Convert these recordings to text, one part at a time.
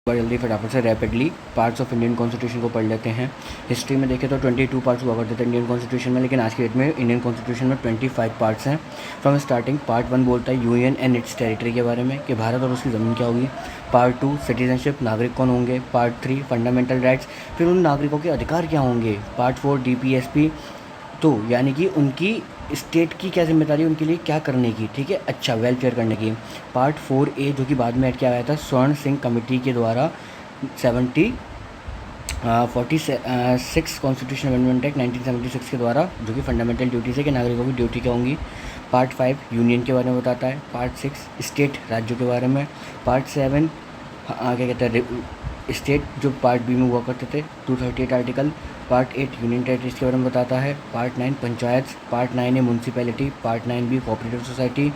जल्दी फटाफट से rapidly parts of Indian constitution को पढ़ लेते हैं। हिस्ट्री में देखें तो 22 पार्ट्स हुआ करते थे इंडियन कॉन्स्टिट्यूशन में, लेकिन आज की डेट में इंडियन कॉन्स्टिट्यूशन में 25 पार्ट्स हैं। फ्रॉम स्टार्टिंग पार्ट 1 बोलता है यूनियन एंड इट्स टेरिटरी के बारे में कि भारत और उसकी ज़मीन क्या होगी। पार्ट 2 सिटीजनशिप, नागरिक कौन होंगे। पार्ट 3 फंडामेंटल राइट्स, फिर उन नागरिकों के अधिकार क्या होंगे। पार्ट 4 DPSP, तो यानी कि उनकी स्टेट की क्या जिम्मेदारी है, उनके लिए क्या करने की, ठीक है, अच्छा वेलफेयर करने की। पार्ट 4A जो कि बाद में ऐड किया गया था स्वर्ण सिंह कमेटी के द्वारा 46 कॉन्स्टिट्यूशन अमेंडमेंट एक्ट 1976 के द्वारा, जो कि फंडामेंटल ड्यूटीज़ है कि नागरिकों की ड्यूटी क्या होंगी। पार्ट 5 यूनियन के बारे में बताता है। पार्ट 6 स्टेट राज्यों के बारे में। पार्ट 7 क्या कहते हैं स्टेट जो पार्ट बी में हुआ करते थे 238 आर्टिकल। पार्ट 8 यूनियन टेरिटरीज के बारे में बताता है। Part 9 panchayat. Part 9A municipality. Part 9B cooperative society.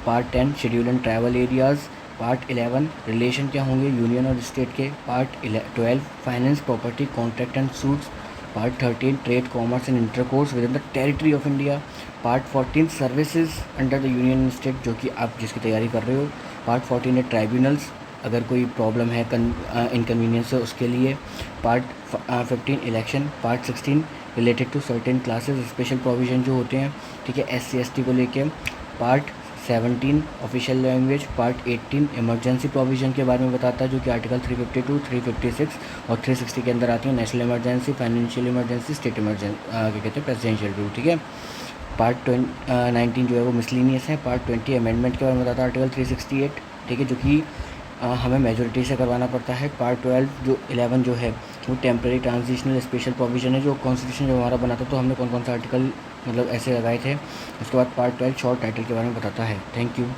Part 10 schedule and tribal areas. Part 11 relation क्या होंगे यूनियन और स्टेट के। Part 12 finance, property, contract and suits. Part 13 trade, commerce and intercourse with in the territory of India. Part 14 services under the union state, जो कि आप जिसकी तैयारी कर रहे हो। पार्ट 14 है ट्राइब्यूनल्स, अगर कोई प्रॉब्लम है इनकन्वीनियंस है उसके लिए। Part 15 election. Part 16 related to certain classes, special provision जो होते हैं, ठीक है, SC ST को लेके। Part 17 official language. Part 18 emergency provision के बारे में बताता है, जो कि आर्टिकल 352, 356 और 360 के अंदर आती है। National emergency, financial emergency, state emergency, क्या कहते हैं प्रेसिडेंशियल रूल, ठीक है। पार्ट 19 जो है वो मिसलिनियस है। पार्ट 20 अमेंडमेंट के बारे में बताता है, आर्टिकल 368, ठीक है, जो कि हमें मेजोरिटी से करवाना पड़ता है। पार्ट 11 जो है वो टेम्प्रेरी ट्रांजिशनल स्पेशल प्रोविज़न है, जो कॉन्स्टिट्यूशन जब हमारा बना था तो हमने कौन कौन सा आर्टिकल मतलब ऐसे लगाए थे। उसके बाद पार्ट 12 शॉर्ट टाइटल के बारे में बताता है। Thank you.